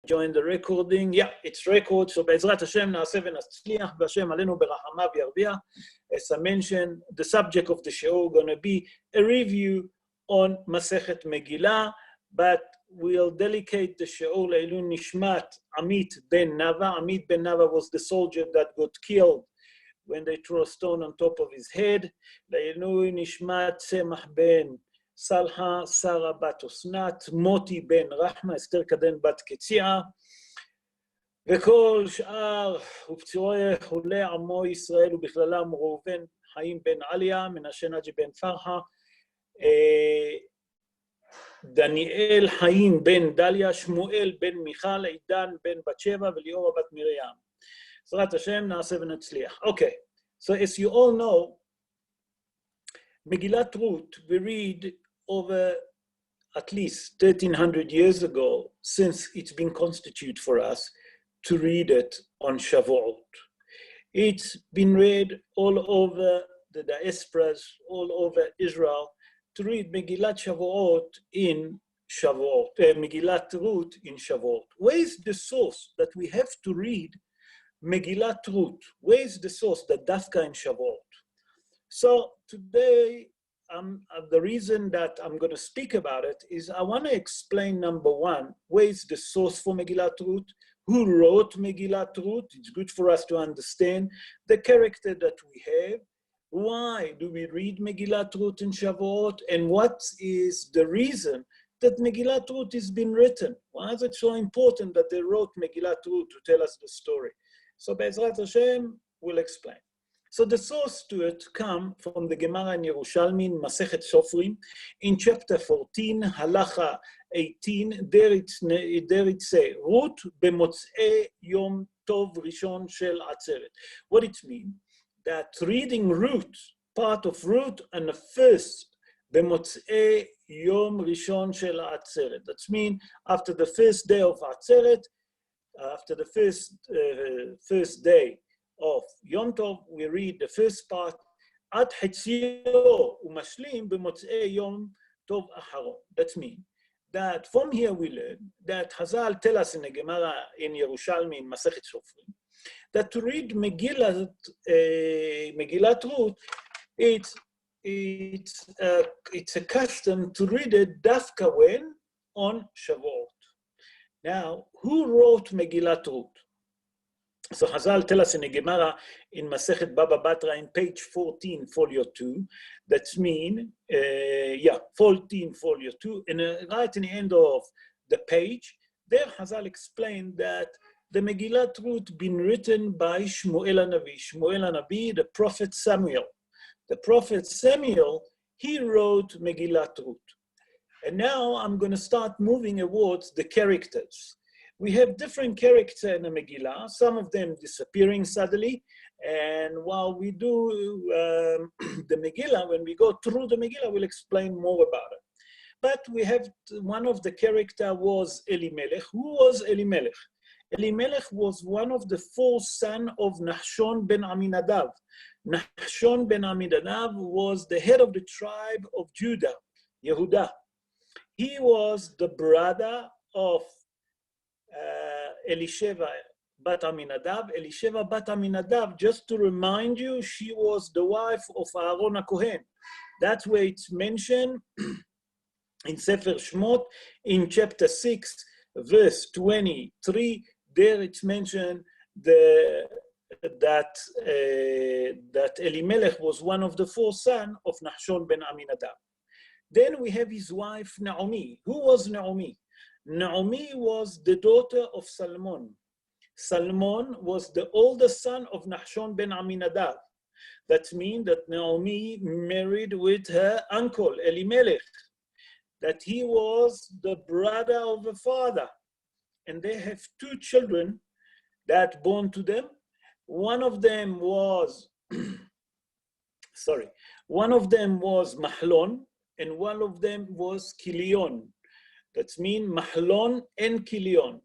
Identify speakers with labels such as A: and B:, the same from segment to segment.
A: join the recording. Yeah, it's record. So בעזרת השם נעשה ונצליח, והשם עלינו ברחמיו ירביע. As I mentioned, the subject of the show going to be a review on Masechet Megilah, but we'll dedicate the show לעילוי נשמת עמית בן נאוה. עמית בן נאוה was the soldier that got killed when they threw a stone on top of his head. לעילוי נשמת צמח בן סלחה, שרה בת אסנת, מוטי בן רחמה, אסתר קדן בת קציעה, וכל שאר ופצועי חולי עמו ישראל ובכללם ראובן חיים בן עליה, מנשה נג'י בן פרחה, דניאל חיים בן דליה, שמואל בן מיכל, עידן בן בת שבע וליאורה בת מרים. בעזרת השם נעשה ונצליח. Okay, so as you all know, Megillat Ruth, we read over at least 1,300 years ago, since it's been constituted for us to read it on Shavuot. It's been read all over the diasporas, all over Israel, to read Megillat Shavuot in Shavuot, Megillat Ruth in Shavuot. Where is the source that we have to read Megillat Ruth? Where is the source that Dafka in Shavuot? So today, the reason that I'm going to speak about it is I want to explain, number one, where is the source for Megillat Ruth, who wrote Megillat Ruth. It's good for us to understand the character that we have, why do we read Megillat Ruth in Shavuot, and what is the reason that Megillat Ruth has been written. Why is it so important that they wrote Megillat Ruth to tell us the story? So Be'ezrat Hashem will explain. So the source to it come from the Gemara in Yerushalmi, Masechet Sofrim, in chapter 14, Halacha 18, there it says, Ruth b'motzei yom tov rishon shel atzeret. What it means? That reading Ruth, part of Ruth, and the first, b'motzei yom rishon shel atzeret. That means after the first day of atzeret, after the first day of Yom Tov, we read the first part, Ad Hetziyo Umashlim b'motzei Yom Tov Aharon. That means that from here we learn that Hazal tell us in the Gemara in Yerushalmi, in Masechet Sofrim, that to read Megillat Ruth, it's a custom to read it dafka when on Shavuot. Now, who wrote Megillat Ruth? So Hazal tell us in the Gemara in Masechet Baba Batra in page 14, folio 2. That's mean, 14, folio 2. And right in the end of the page, there Hazal explained that the Megillat Ruth been written by Shmuel HaNavi. Shmuel HaNavi, the prophet Samuel. The prophet Samuel, he wrote Megillat Ruth. And now I'm going to start moving towards the characters. We have different characters in the Megillah, some of them disappearing suddenly. And while we do the Megillah, when we go through the Megillah, we'll explain more about it. But we have one of the characters was Elimelech. Who was Elimelech? Elimelech was one of the four sons of Nahshon ben Aminadav. Nahshon ben Aminadav was the head of the tribe of Judah, Yehudah. He was the brother of Elisheva bat Aminadav. Elisheva bat Aminadav, just to remind you, she was the wife of Aaron HaKohen. That's where it's mentioned in Sefer Shmot, in chapter 6, verse 23. There it's mentioned that Elimelech was one of the four sons of Nahshon ben Aminadav. Then we have his wife Naomi. Who was Naomi? Naomi was the daughter of Salmon. Salmon was the oldest son of Nahshon ben Aminadav. That means that Naomi married with her uncle Elimelech, that he was the brother of the father. And they have two children that born to them. One of them was, Mahlon, and one of them was Kilion. That means Mahlon and Kilion.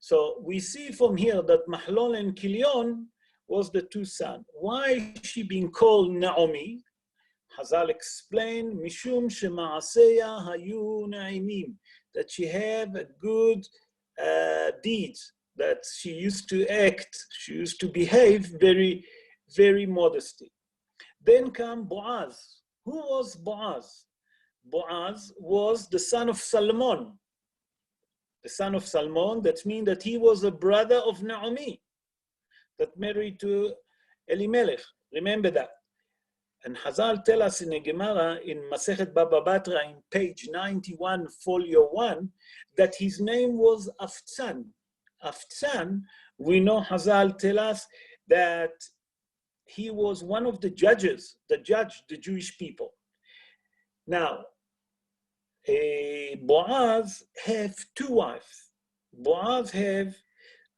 A: So we see from here that Mahlon and Kilion was the two sons. Why is she being called Naomi? Hazal explained, Mishum shema'aseya hayu na'imim, that she have a good deeds, that she used to act, she used to behave very, very modestly. Then come Boaz. Who was Boaz? Boaz was the son of Salmon. The son of Salmon, that means that he was a brother of Naomi, that married to Elimelech. Remember that. And Hazal tell us in a Gemara in Masechet Baba Batra in page 91, folio 1, that his name was Aftzan. Aftzan, we know Hazal tell us that he was one of the judges that judged the Jewish people. Now, Boaz have two wives. Boaz have,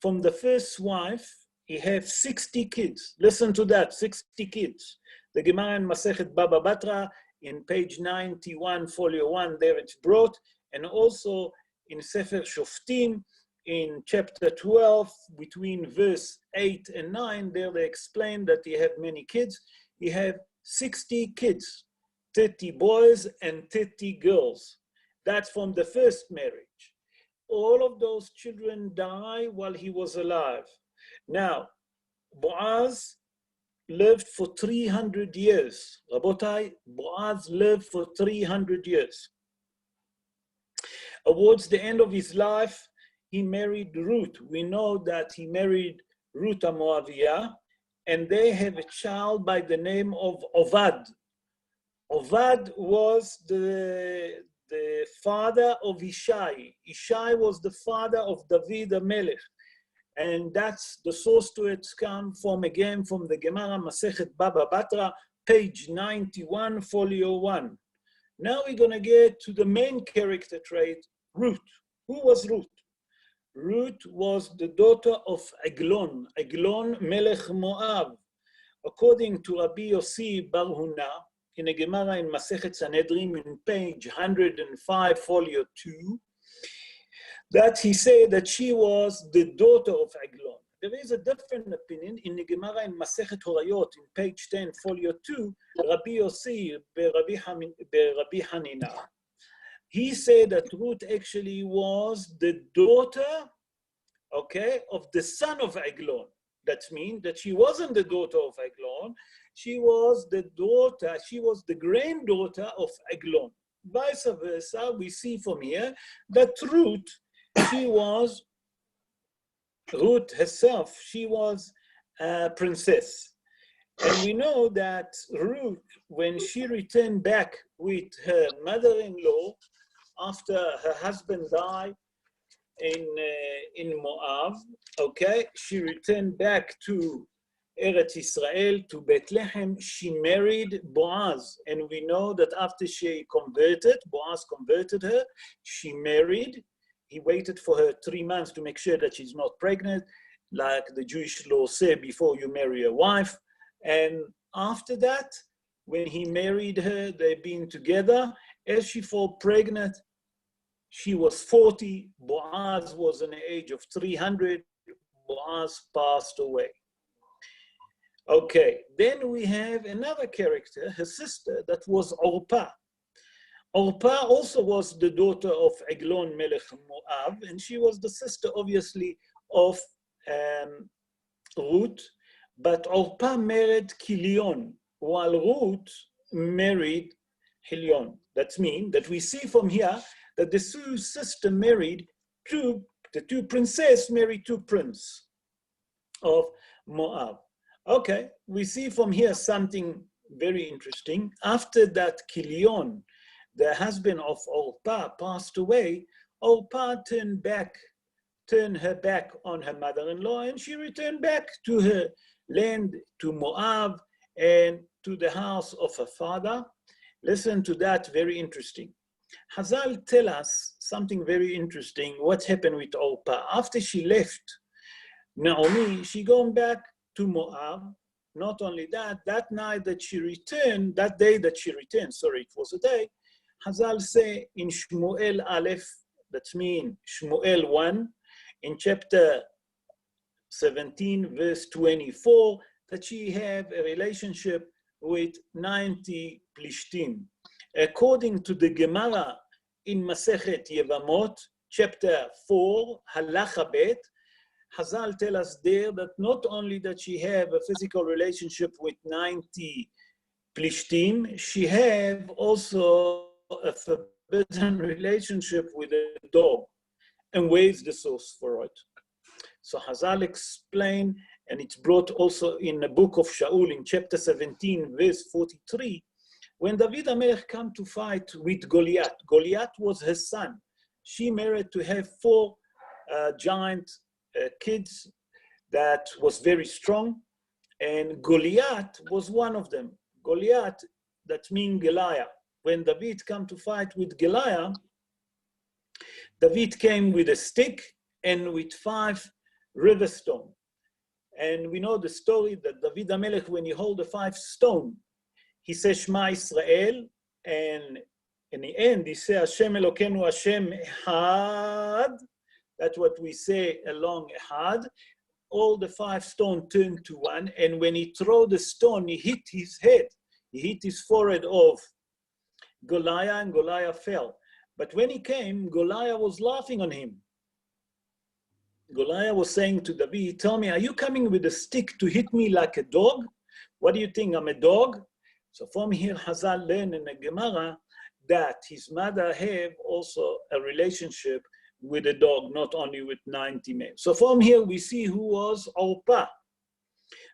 A: from the first wife, he have 60 kids. Listen to that, 60 kids. The Gemara in Masechet Baba Batra in page 91, folio 1, there it's brought, and also in Sefer Shoftim in chapter 12, between verse 8 and 9, there they explain that he had many kids. He had 60 kids, 30 boys and 30 girls. That's from the first marriage. All of those children died while he was alive. Now, Boaz lived for 300 years. Rabotai, Boaz lived for 300 years. Towards the end of his life, he married Ruth. We know that he married Ruth Moaviyah, and they have a child by the name of Ovad. Ovad was the father of Ishai. Ishai was the father of David HaMelech. And that's the source to it come from, again, from the Gemara Masechet Baba Batra, page 91, folio 1. Now we're going to get to the main character trait, Ruth. Who was Ruth? Ruth was the daughter of Eglon, Eglon Melech Moab. According to Rabbi Yossi Bar Huna, in a Gemara in Masechet Sanhedrin, in page 105, folio 2, that he said that she was the daughter of Eglon. There is a different opinion in the Gemara in Masechet Horayot, in page 10, folio 2, Rabbi Yossi Rabbi Hanina. He said that Ruth actually was the daughter, okay, of the son of Eglon. That means that she wasn't the daughter of Eglon, she was the daughter, she was the granddaughter of Eglon. Vice versa, we see from here that Ruth, Ruth herself, she was a princess. And we know that Ruth, when she returned back with her mother-in-law, after her husband died in Moab, okay, she returned back to Eretz Israel, to Bethlehem. She married Boaz, and we know that after she converted, Boaz converted her, she married. He waited for her 3 months to make sure that she's not pregnant, like the Jewish law said, before you marry a wife. And after that, when he married her, they've been together. As she fell pregnant, she was 40. Boaz was in the age of 300. Boaz passed away. Okay, then we have another character, her sister, that was Orpah. Orpah also was the daughter of Eglon Melech Moab, and she was the sister, obviously, of Ruth. But Orpah married Kilion, while Ruth married Helion. That means that we see from here that the two sisters married the two princes married two princes of Moab. Okay, we see from here something very interesting. After that, Kilion, the husband of Orpah, passed away, Orpah turned her back on her mother-in-law, and she returned back to her land, to Moab, and to the house of her father. Listen to that, very interesting. Hazal tell us something very interesting, what happened with Orpah. After she left Naomi, she gone back to Moab. Not only that, that night that she returned, that day that she returned, sorry, it was a day, Hazal say in Shmuel Aleph, that means Shmuel 1, in chapter 17, verse 24, that she have a relationship with 90 Plishtim. According to the Gemara in Masechet Yevamot, chapter 4, Halacha Bet, Hazal tell us there that not only that she have a physical relationship with 90 Plishtim, she have also a forbidden relationship with a dog. And where's the source for it? So Hazal explain, and it's brought also in the book of Shaul in chapter 17, verse 43, when David HaMelech came to fight with Goliath. Goliath was his son. She married to have 4 giant kids that was very strong, and Goliath was one of them. Goliath, that means Goliath. When David came to fight with Goliath, David came with a stick and with 5 river stones. And we know the story that David HaMelech, when he hold the 5 stones, he says Shema Israel, and in the end he says Hashem Elokeinu Hashem Echad. That's what we say along Echad. All the 5 stones turned to one, and when he threw the stone, he hit his head. He hit his forehead of Goliath, and Goliath fell. But when he came, Goliath was laughing on him. Goliath was saying to David, tell me, are you coming with a stick to hit me like a dog? What do you think, I'm a dog? So from here, Hazal learned in the Gemara that his mother have also a relationship with a dog, not only with 90 men. So from here, we see who was Orpah.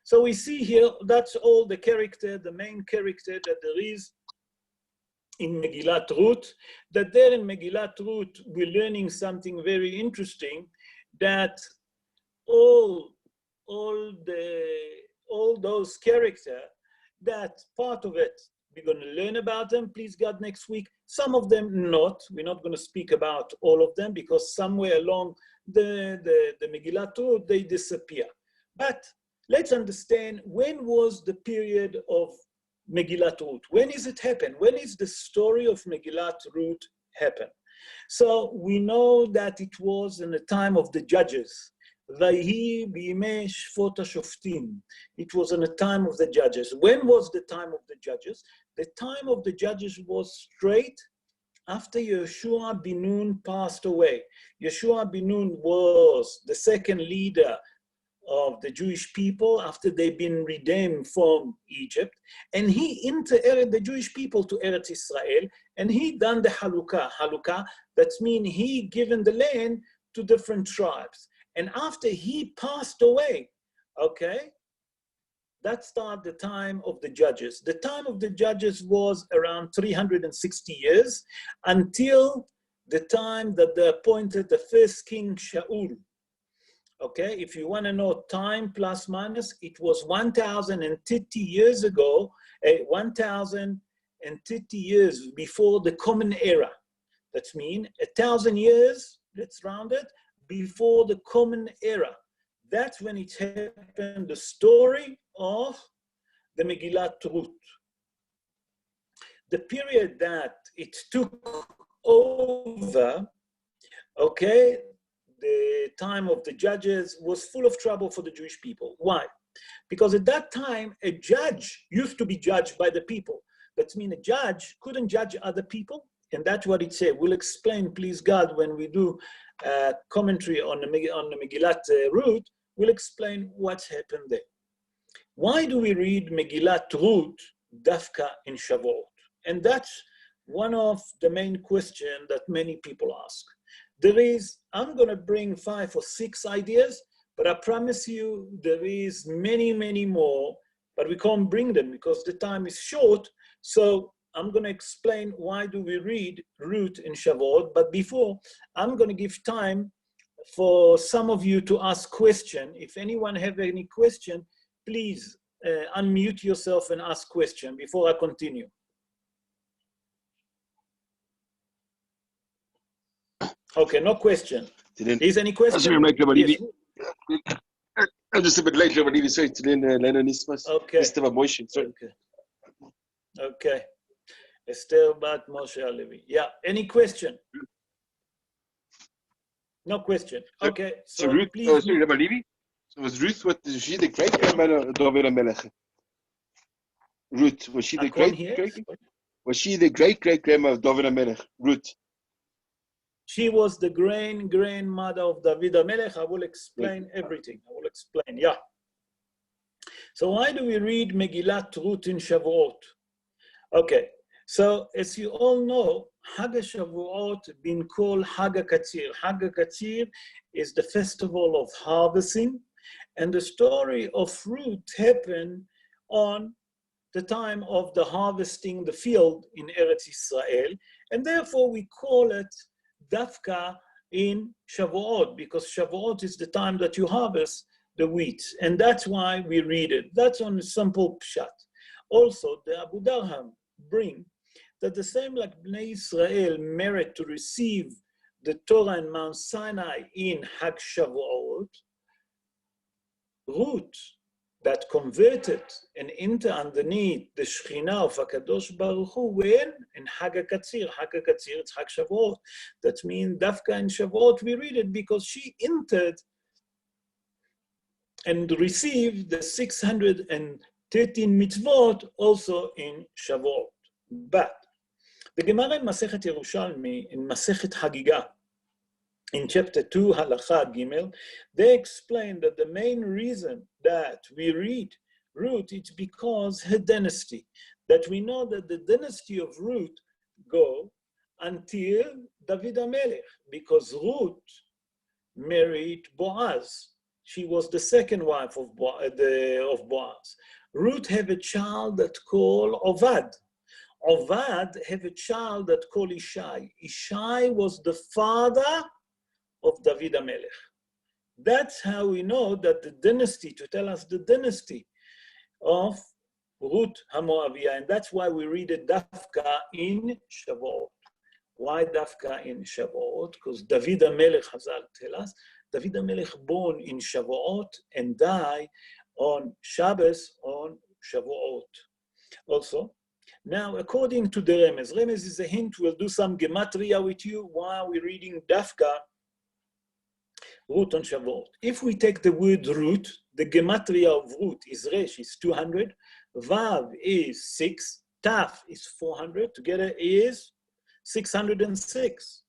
A: So we see here, that's all the character, the main character that there is in Megillat Ruth. That there in Megillat Ruth, we're learning something very interesting, that all those characters, that part of it, we're going to learn about them, please God, next week. Some of them not. We're not going to speak about all of them because somewhere along the Megillat Ruth, they disappear. But let's understand, when was the period of Megillat Ruth? When is it happen? When is the story of Megillat Ruth happen? So we know that it was in the time of the judges. Vayhi b'yimei shvot hashoftim. It was in the time of the judges. When was the time of the judges? The time of the judges was straight after Yeshua bin Nun passed away. Yeshua bin Nun was the second leader of the Jewish people after they've been redeemed from Egypt, and he entered the Jewish people to Eretz Israel, and he done the halukah. Halukah, that means he given the land to different tribes. And after he passed away, okay, that started the time of the judges. The time of the judges was around 360 years until the time that they appointed the first king Shaul. Okay, if you want to know time plus minus, it was 1,030 years ago, 1,030 years before the common era. That means 1,000 years, let's round it, before the common era. That's when it happened, the story of the Megillat Ruth. The period that it took over, okay, the time of the judges was full of trouble for the Jewish people. Why? Because at that time, a judge used to be judged by the people. That means a judge couldn't judge other people, and that's what it said. We'll explain, please God, when we do commentary on the Megillat Ruth, we'll explain what's happened there. Why do we read Megillat Ruth dafka in Shavuot? And that's one of the main questions that many people ask. I'm going to bring 5 or 6 ideas, but I promise you there is many, many more, but we can't bring them because the time is short. So I'm going to explain why do we read Ruth in Shavuot. But before, I'm going to give time for some of you to ask questions. If anyone have any question, please unmute yourself and ask question before I continue. Okay, no question. Is any question? Yes.
B: I'm just a bit late, Rabbi. Sorry to learn Nismas.
A: Okay.
B: Esther Moshe. Sorry.
A: Okay. Esther Bat Moshe Levy. Yeah. Any question? No question. Okay.
B: So Ruth.
A: Please.
B: Sorry, Rabbi Levy. So was Ruth she the great grandmother of David HaMelech? Ruth, was she the great? Was she the great grandmother of David HaMelech? Ruth.
A: She was the grandmother of David HaMelech. I will explain everything. I will explain, yeah. So why do we read Megillat Ruth in Shavuot? Okay, so as you all know, Hag HaShavuot been called Hag HaKatzir. Hag HaKatzir is the festival of harvesting, and the story of Ruth happened on the time of the harvesting the field in Eretz Israel, and therefore we call it Dafka in Shavuot, because Shavuot is the time that you harvest the wheat, and that's why we read it. That's on a simple pshat. Also, the Abu Darham bring that the same like Bnei Israel merit to receive the Torah in Mount Sinai in Hag Shavuot, Ruth, that converted and enter underneath the Shekhinah of HaKadosh Baruch Hu, when in Hag HaKatzir, it's Hag Shavuot. That means Dafka in Shavuot, we read it because she entered and received the 613 mitzvot also in Shavuot. But the Gemara in Masechet Yerushalmi, in Masechet Hagigah, in chapter 2, Halacha Gimel, they explain that the main reason that we read Ruth is because her dynasty. That we know that the dynasty of Ruth go until David HaMelech, because Ruth married Boaz. She was the second wife of Boaz. Ruth have a child that called Ovad. Ovad have a child that called Ishai. Ishai was the father of David HaMelech. That's how we know that the dynasty, to tell us the dynasty of Ruth HaMoaviyah, and that's why we read it Dafka in Shavuot. Why Dafka in Shavuot? Because David HaMelech, Hazal tell us, David HaMelech born in Shavuot and die on Shabbos on Shavuot. Also, now according to the Remez, Remez is a hint, we'll do some gematria with you while we're reading Dafka, Ruth on Shavuot. If we take the word Ruth, the gematria of Ruth is Resh is 200, Vav is 6, Taf is 400, together is 606.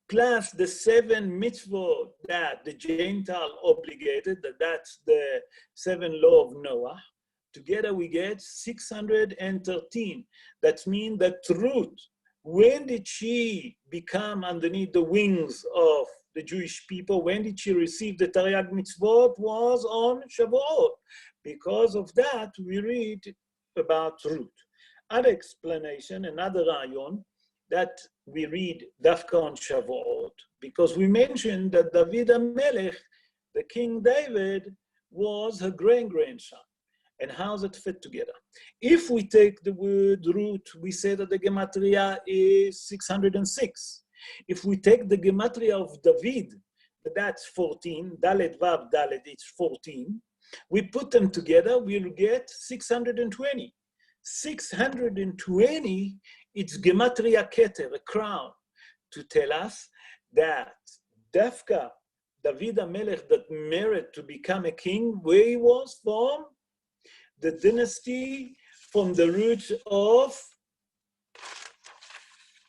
A: Plus the 7 mitzvot that the Gentile obligated, that's the 7 law of Noah. Together we get 613. That means that Ruth, when did she become underneath the wings of the Jewish people? When did she receive the Taryag mitzvot? Was on Shavuot. Because of that, we read about Ruth. Other explanation, another rayon, that we read Dafka on Shavuot, because we mentioned that David HaMelech, the King David, was her grandson. And how's it fit together? If we take the word Ruth, we say that the gematria is 606. If we take the gematria of David, that's 14, Dalet Vav Dalet, it's 14. We put them together, we'll get 620. 620, it's gematria keter, a crown, to tell us that Dafka, David HaMelech, that merit to become a king, where he was from? The dynasty from the roots of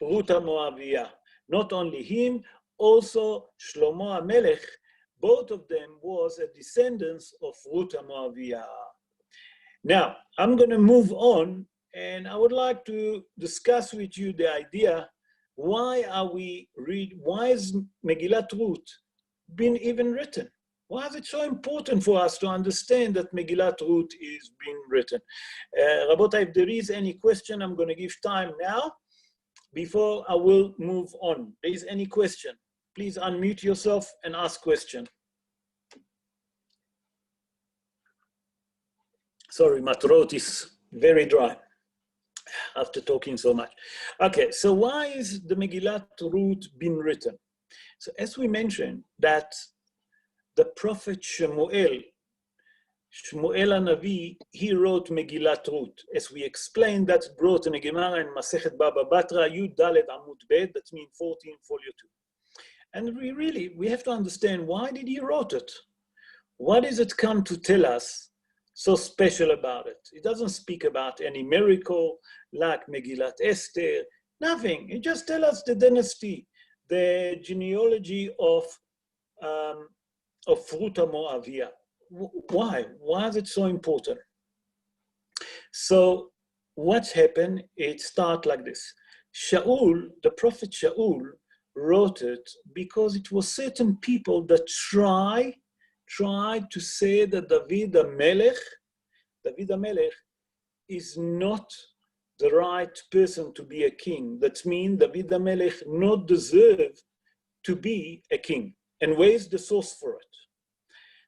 A: Ruth HaMoaviyah. Not only him, also Shlomo HaMelech, both of them was a descendants of Ruth HaMoaviyah. Now, I'm going to move on, and I would like to discuss with you the idea, why is Megillat Ruth been even written? Why is it so important for us to understand that Megillat Ruth is being written? Rabotai, if there is any question, I'm going to give time now before I will move on. There is any question, please unmute yourself and ask question. Sorry, my throat is very dry after talking so much. Okay, so why is the Megillat Ruth been written? So as we mentioned that the prophet Shmuel HaNavi, he wrote Megillat Ruth. As we explained, that's brought in a Gemara in Masechet Baba Batra, Yud Dalet Amud Bet, that means 14, folio 2. And we have to understand, why did he wrote it? What does it come to tell us so special about it? It doesn't speak about any miracle like Megillat Esther, nothing. It just tells us the dynasty the genealogy of Ruta Moavia. Why? Why is it so important? So what's happened, it starts like this. Shaul, the prophet Shaul, wrote it because it was certain people that tried to say that David HaMelech is not the right person to be a king. That means David HaMelech not deserve to be a king. And where's the source for it?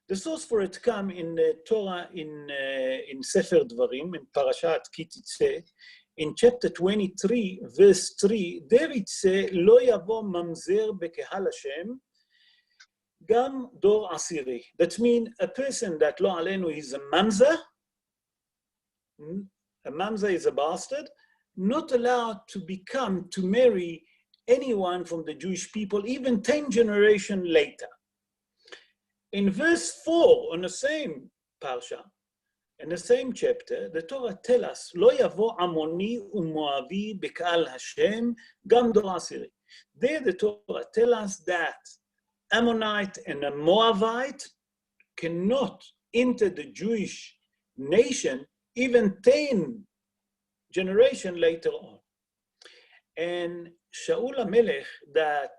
A: The source for it come in the Torah, in Sefer Dvarim, in Parashat Kititze, in chapter 23, verse 3, there it says, "Lo yavo mamzer bekehal Hashem, gam dor asiri." That means a person that lo alenu is a mamzer. A mamzer is a bastard, not allowed to marry anyone from the Jewish people, even 10 generations later. In verse 4, on the same parsha, in the same chapter, the Torah tells us, "Lo yavo Amoni uMoavi bekal Hashem gam dor asiri." There the Torah tells us that Ammonite and a Moabite cannot enter the Jewish nation even 10 generations later on. And Shaul HaMelech, that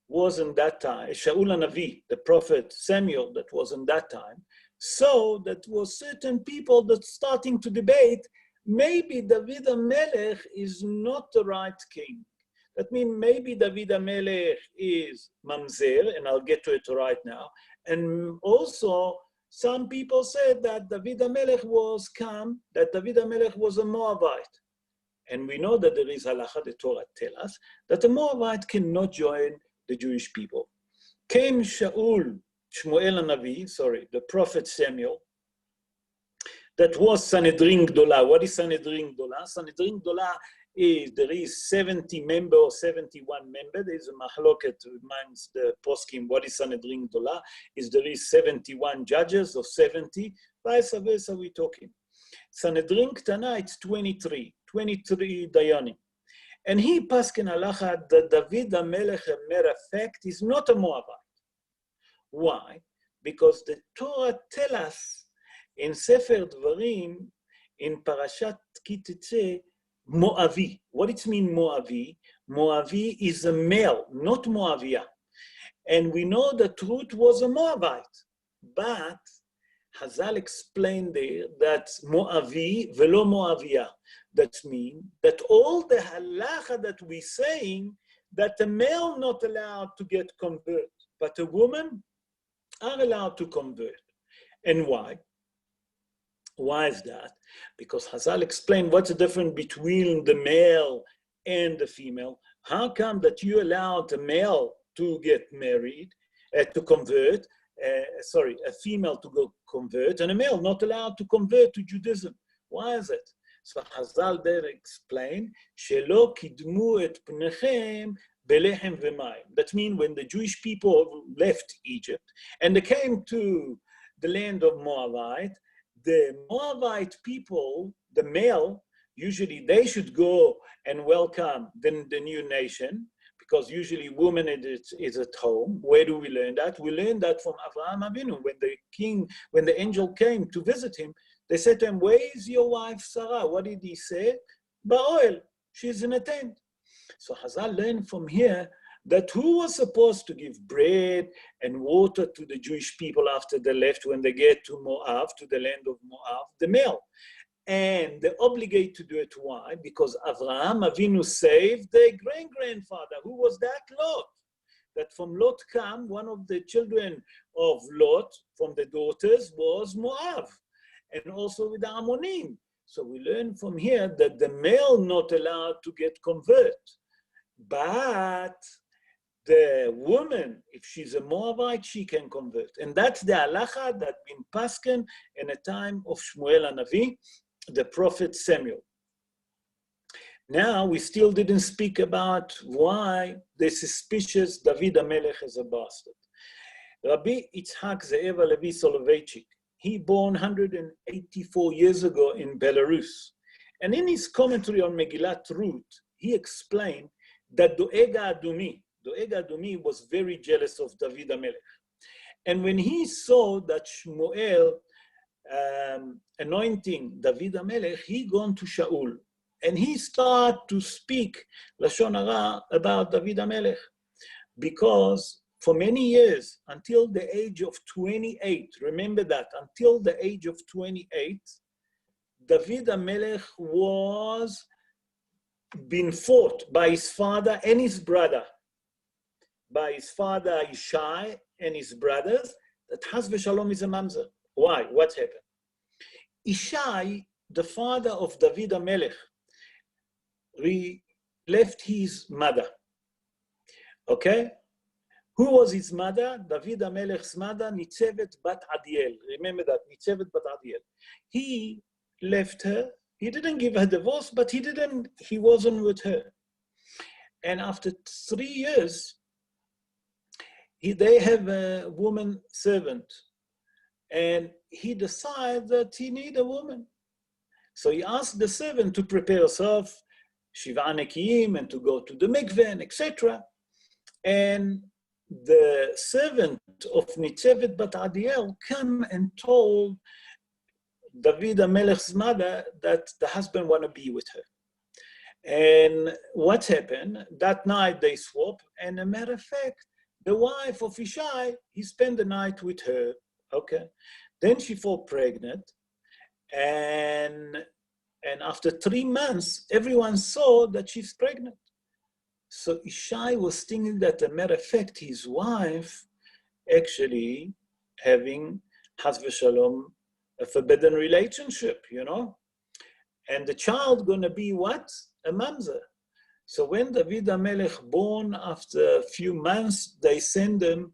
A: was in that time, Shaul HaNavi, the prophet Samuel that was in that time, so that was certain people that starting to debate, maybe David HaMelech is not the right king. That means maybe David HaMelech is mamzer, and I'll get to it right now. And also, some people said that David HaMelech was that David HaMelech was a Moabite. And we know that there is halacha, the Torah tells us, that a Moabite cannot join the Jewish people. Came Shmuel HaNavi, the prophet Samuel, that was Sanhedrin Gdola. What is Sanhedrin Gdola? Sanhedrin Gdola is, there is 70 members or 71 members. There is a mahloket amongst the poskim. What is Sanhedrin Gdola? There is 71 judges or 70. Vice versa, we're talking. Sanhedrin Ktana, it's 23 dayanim. And he paskin halacha that David HaMelech, a matter of fact, is not a Moabite. Why? Because the Torah tells us in Sefer Dvarim, in Parashat Kititze, Moavi. What it means, Moavi? Moavi is a male, not Moavia. And we know that Ruth was a Moabite. But Hazal explained there that Moavi velo Moavia. That means that all the halacha that we're saying, that a male not allowed to get convert, but a woman are allowed to convert. And why? Why is that? Because Hazal explained what's the difference between the male and the female. How come that you allowed a male to get married, to convert, a female to go convert, and a male not allowed to convert to Judaism? Why is it? So Hazal there explained, "Shelo kidmu et pnechem belechem v'mayim." That means when the Jewish people left Egypt and they came to the land of Moabite, the Moabite people, the male, usually they should go and welcome the new nation, because usually woman is at home. Where do we learn that? We learn that from Avraham Avinu. When the angel came to visit him, they said to him, "Where is your wife Sarah?" What did he say? "Ba'oel, she's in a tent." So Hazal learned from here that who was supposed to give bread and water to the Jewish people after they left, when they get to Moab, to the land of Moab? The male. And they're obligated to do it. Why? Because Avraham Avinu saved their great-grandfather. Who was that? Lot. That from Lot came, one of the children of Lot, from the daughters, was Moab. And also with the Ammonim. So we learn from here that the male not allowed to get convert. But the woman, if she's a Moabite, she can convert. And that's the halacha that been pasken in the time of Shmuel HaNavi, the prophet Samuel. Now, we still didn't speak about why the suspicious David HaMelech is a bastard. Rabbi Yitzhak Ze'ev Levy Soloveitchik, he born 184 years ago in Belarus. And in his commentary on Megillah Ruth, he explained that Doeg Adumi, Doeg Adomi, was very jealous of David HaMelech. And when he saw that Shmuel anointing David HaMelech, he gone to Shaul. And he started to speak Lashon Hara about David HaMelech. Because for many years, until the age of 28, remember that, until the age of 28, David HaMelech was being fought by his father and his brother, by his father Ishai and his brothers, that Chas v'Shalom is a mamzer. Why? What happened? Ishai, the father of David HaMelech, left his mother. Okay? Who was his mother? David HaMelech's mother, Nitzevet bat Adiel. Remember that, Nitzevet bat Adiel. He left her. He didn't give her divorce, but he wasn't with her. And after 3 years, they have a woman servant. And he decided that he need a woman. So he asked the servant to prepare herself, Shiva Nekiyim, and to go to the mikveh, etc. And the servant of Nitzevet bat Adiel came and told David HaMelech's mother that the husband want to be with her. And what happened? That night they swap, and a matter of fact, the wife of Ishai, he spent the night with her. Okay. Then she fall pregnant, and after 3 months, everyone saw that she's pregnant. So Ishai was thinking that, as a matter of fact, his wife actually having Chas v'Shalom, a forbidden relationship, you know? And the child gonna be what? A mamzer. So when David HaMelech born, after a few months, they send them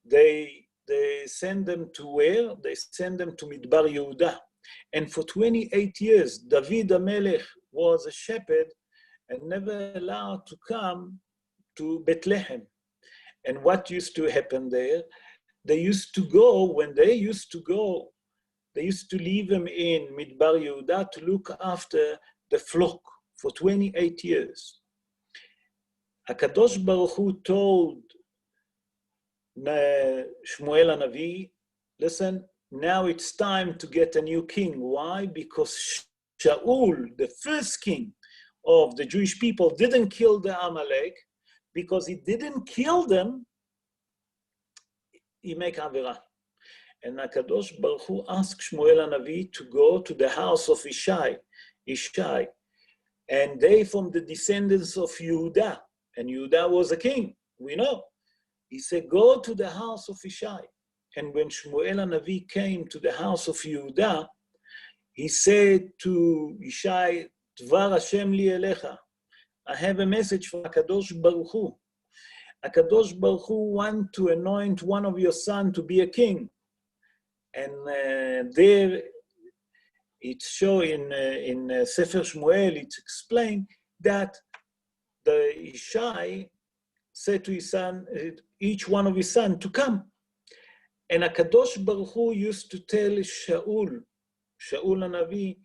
A: to where? They send them to Midbar Yehuda. And for 28 years, David HaMelech was a shepherd and never allowed to come to Bethlehem. And what used to happen there? They used to leave him in Midbar Yehuda to look after the flock for 28 years. HaKadosh Baruch Hu told Shmuel HaNavi, listen, now it's time to get a new king. Why? Because Shaul, the first king of the Jewish people, didn't kill the Amalek. Because he didn't kill them, he make Avera. And HaKadosh Baruch Hu asked Shmuel HaNavi to go to the house of Ishai. And they from the descendants of Yehuda. And Yehuda was a king, we know. He said, go to the house of Ishai. And when Shmuel HaNavi came to the house of Yehuda, he said to Ishai, Dvar Hashem li elecha. I have a message for HaKadosh Baruch Hu. HaKadosh Baruch Hu want to anoint one of your sons to be a king. And there it's shown in Sefer Shmuel, it's explained that the Ishai said to his son, each one of his sons to come. And HaKadosh Baruch Hu used to tell Shaul HaNavi,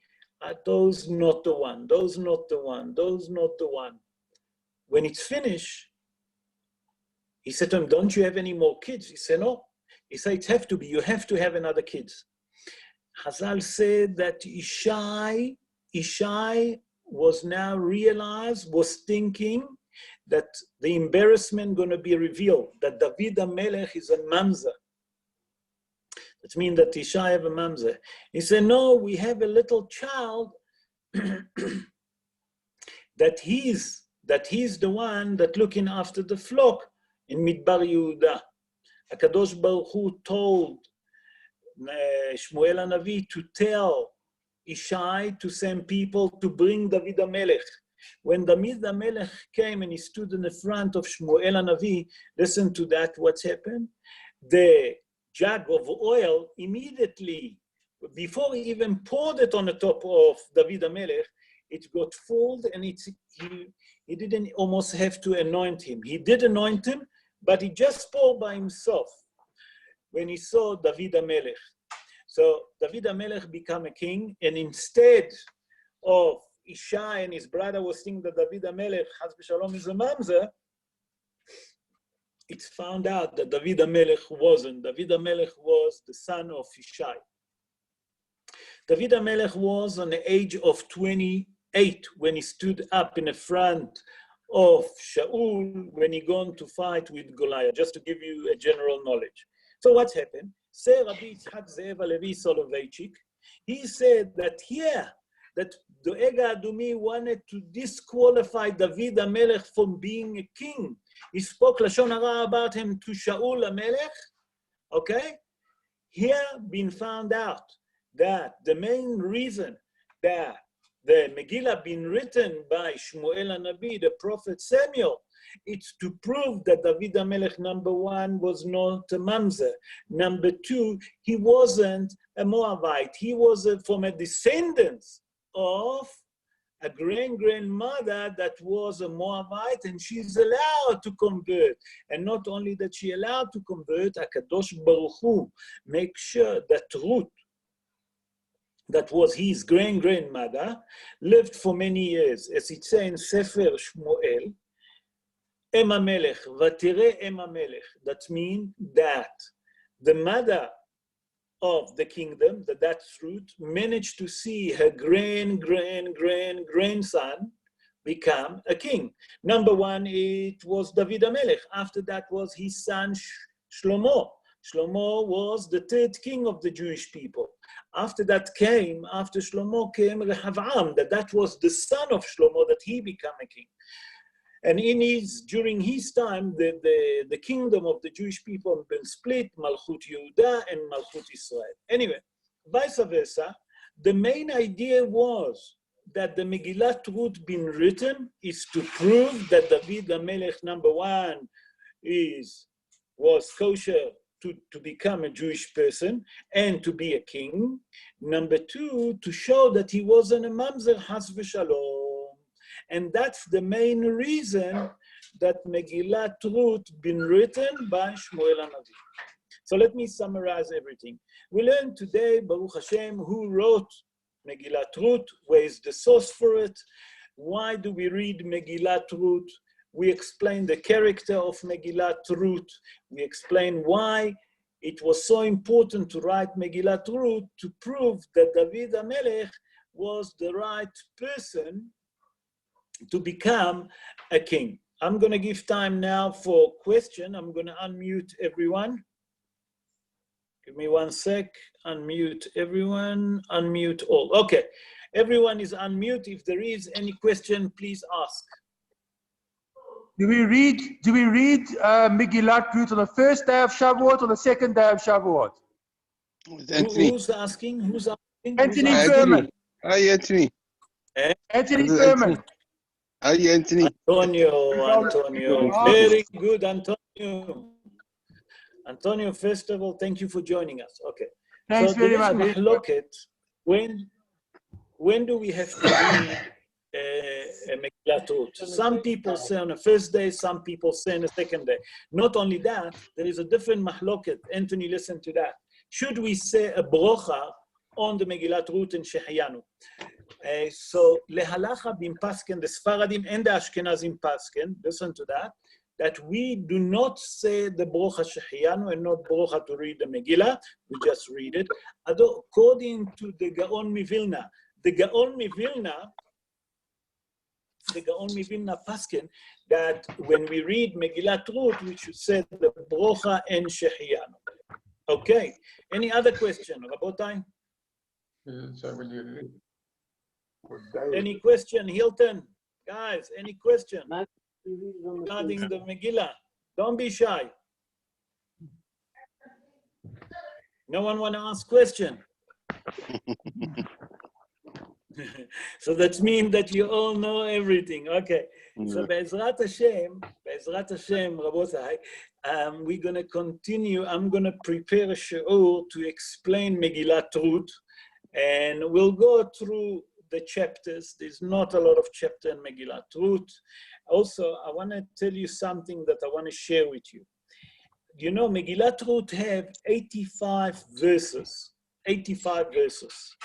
A: those not the one, those not the one, those not the one. When it's finished, he said to him, don't you have any more kids? He said, no. He said, it have to be, you have to have another kids. Chazal said that Ishai was now realized, was thinking that the embarrassment going to be revealed, that David HaMelech is a mamzer. That means that Ishai have a mamzer. He said, no, we have a little child that he's the one that looking after the flock in Midbar Yehuda. HaKadosh Baruch Hu told Shmuel HaNavi to tell Ishai to send people to bring David HaMelech. When David HaMelech came and he stood in the front of Shmuel HaNavi, listen to that, what's happened? The jug of oil immediately, before he even poured it on the top of David HaMelech, it got full and he didn't almost have to anoint him. He did anoint him, but he just poured by himself when he saw David HaMelech. So David HaMelech became a king, and instead of Ishai and his brother was thinking that David HaMelech, Chas v'Shalom, is a mamzer, it's found out that David HaMelech wasn't. David HaMelech was the son of Ishai. David HaMelech was on the age of 28 when he stood up in the front of Shaul when he gone to fight with Goliath, just to give you a general knowledge. So what happened? Say Rabbi Yitzhak Ze'ev Levy Soloveitchik, he said that here, that the Ega Adumi wanted to disqualify David HaMelech from being a king. He spoke Lashon Hara about him to Shaul HaMelech, okay? Here been found out that the main reason that the Megilah been written by Shmuel HaNabi, the prophet Samuel, it's to prove that David HaMelech, number one, was not a mamzer. Number two, he wasn't a Moabite. He was from a descendant of a grandmother that was a Moabite, and she's allowed to convert. And not only that she allowed to convert, HaKadosh Baruch Hu make sure that Ruth, that was his grandmother, lived for many years. As it says in Sefer Shmuel, Em HaMelech, Vatire Em HaMelech. That means that the mother of the kingdom, that's Ruth, managed to see her grandson become a king. Number one, it was David HaMelech. After that was his son Shlomo. Shlomo was the third king of the Jewish people. After Shlomo came Rehavam, that was the son of Shlomo, that he became a king. And during his time, the kingdom of the Jewish people had been split, Malchut Yehuda and Malchut Israel. Anyway, vice versa, the main idea was that the Megillat Ruth been written is to prove that David HaMelech, number one, was kosher to become a Jewish person and to be a king. Number two, to show that he wasn't a mamzer, has v'shalom. And that's the main reason that Megillat Ruth been written by Shmuel HaNavi. So let me summarize everything. We learned today, Baruch Hashem, who wrote Megillat Ruth, where is the source for it, why do we read Megillat Ruth, we explain the character of Megillat Ruth, we explain why it was so important to write Megillat Ruth to prove that David HaMelech was the right person to become a king. I'm going to give time now for question. I'm going to unmute everyone. Give me 1 sec. Unmute everyone. Unmute all. Okay. Everyone is unmute. If there is any question, please ask.
C: Do we read Megillat Ruth on the first day of Shavuot or the second day of Shavuot?
A: Who's asking? Who's asking?
C: Anthony Furman.
B: Hi, Anthony.
C: Anthony Furman.
B: Hi, Anthony.
A: Antonio. Very good, Antonio. Antonio, first of all, thank you for joining us. Okay.
C: Thanks very much.
A: When do we have to read a Megillat Ruth? Some people say on the first day, some people say on the second day. Not only that, there is a different mahloket. Anthony, listen to that. Should we say a brocha on the Megillat Ruth in Shehayanu? So lehalacha bim pasken, the Sfaradim and the Ashkenazim pasken, listen to that we do not say the brocha Shehayanu and not brocha to read the Megillah, we just read it. According to the Gaon Mivilna, the Gaon Mivilna pasken, that when we read Megillat Ruth, we should say the brocha and Shehayanu. Okay, any other question, Rabotai? Any question, Hilton? Guys, any question regarding the Megillah? Don't be shy. No one want to ask question? So that means that you all know everything. Okay. So Be'ezrat Hashem, Rabotai, we're going to continue. I'm going to prepare a shiur to explain Megillat Ruth, and we'll go through the chapters. There's not a lot of chapter in Megillat Ruth. Also, I want to tell you something that I want to share with you. You know, Megillat Ruth have 85 verses. 85 verses.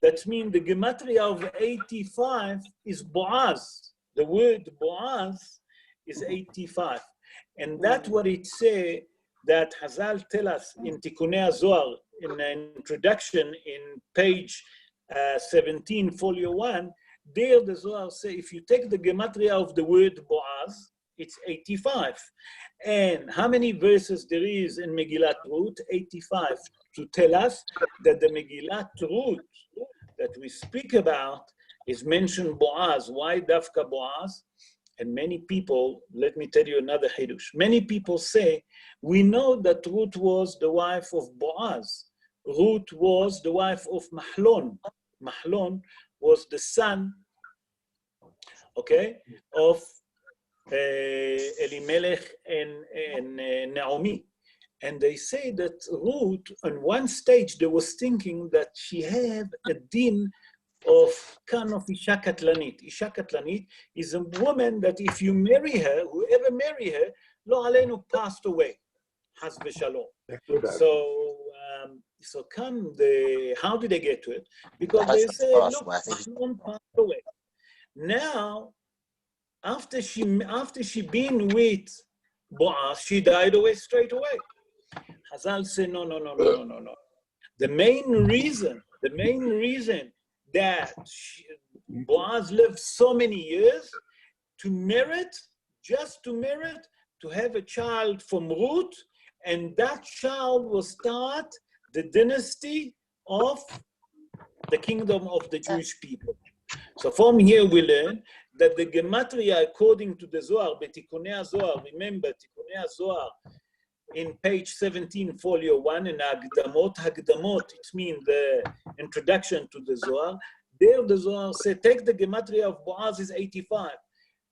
A: That means the gematria of 85 is Boaz. The word Boaz is 85. And that's what it says that Hazal tell us in Tikkunei Zohar, in an introduction in page 17, folio 1, there the Zohar say, if you take the gematria of the word Boaz, it's 85. And how many verses there is in Megillat Ruth? 85. To tell us that the Megillat Ruth that we speak about is mentioned Boaz. Why Dafka Boaz? And many people, let me tell you another Hidush. Many people say, we know that Ruth was the wife of Boaz. Ruth was the wife of Mahlon. Mahlon was the son, okay, of Elimelech and Naomi. And they say that Ruth, on one stage, they was thinking that she had a din of kind of Isha Katlanit. Isha Katlanit is a woman that if you marry her, whoever marry her, Lo Aleinu passed away. Has v'shalom. So how did they get to it? Because they say, look, Mahlon passed away. Now, after she been with Boaz, she died away straight away. Hazal said, no. The main reason that Boaz lived so many years just to merit to have a child from Ruth, and that child will start the dynasty of the kingdom of the Jewish people. So from here we learn that the gematria, according to the Zohar, Tikkunei Zohar, remember Tikkunei Zohar in page 17, folio 1, in Hagdamot, it means the introduction to the Zohar. There the Zohar said, take the gematria of Boaz is 85.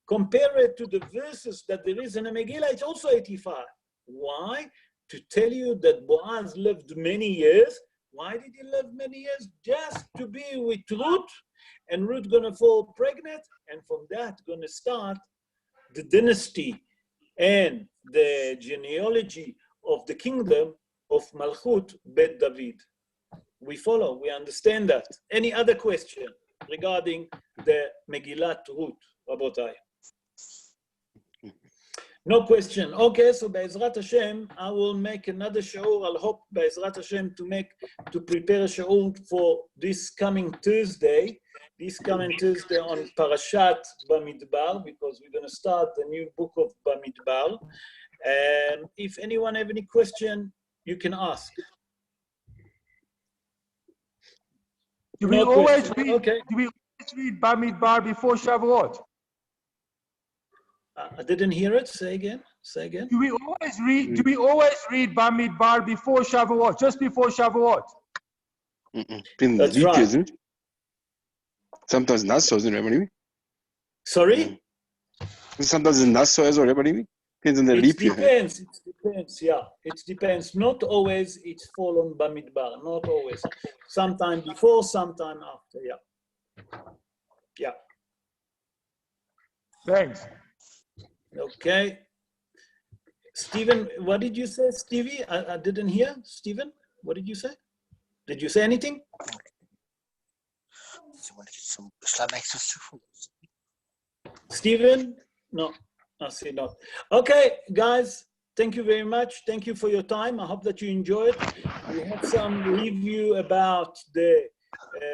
A: Compare it to the verses that there is in the Megilah, it's also 85. Why? To tell you that Boaz lived many years. Why did he live many years? Just to be with Ruth, and Ruth gonna fall pregnant, and from that gonna start the dynasty and the genealogy of the kingdom of Malchut Bet David. We follow, we understand that. Any other question regarding the Megillat Ruth, Rabotai? No question. Okay, so Be'ezrat Hashem, I will make another shiur. I'll hope Be'ezrat Hashem to prepare a shiur for this coming Thursday. On Parashat Bamidbar, because we're going to start the new book of Bamidbar. And if anyone have any question, you can ask.
C: Do we always read Bamidbar before Shavuot?
A: I didn't hear it. Say again.
C: Do we always read Bamidbar before Shavuot, just before Shavuot?
A: That's right.
B: Isn't it? Sometimes not so, isn't it, Rabbi?
A: Sorry?
B: Sometimes it's not so as well, Rabbi. Depends on the leap year.
A: It depends, yeah. It depends. Not always it's fall on Bamidbar. Not always. Sometime before, sometime after, yeah. Yeah.
C: Thanks.
A: Okay. Stephen, what did you say, Stevie? I didn't hear. Stephen, what did you say? Did you say anything? Stephen? No, I see not. Okay, guys, thank you very much. Thank you for your time. I hope that you enjoyed. We had some review about the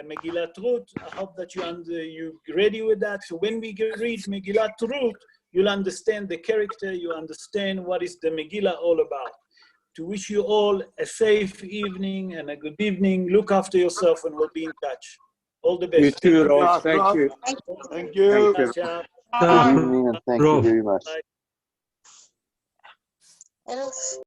A: Megillat Ruth. I hope that you're ready with that. So when we read Megillat Ruth, you'll understand the character, you understand what is the Megillah all about. To wish you all a safe evening and a good evening. Look after yourself and we'll be in touch. All the best.
B: You too, Rob. Thank you.
D: Thank you.
B: Good evening and thank you very much.
A: Bye.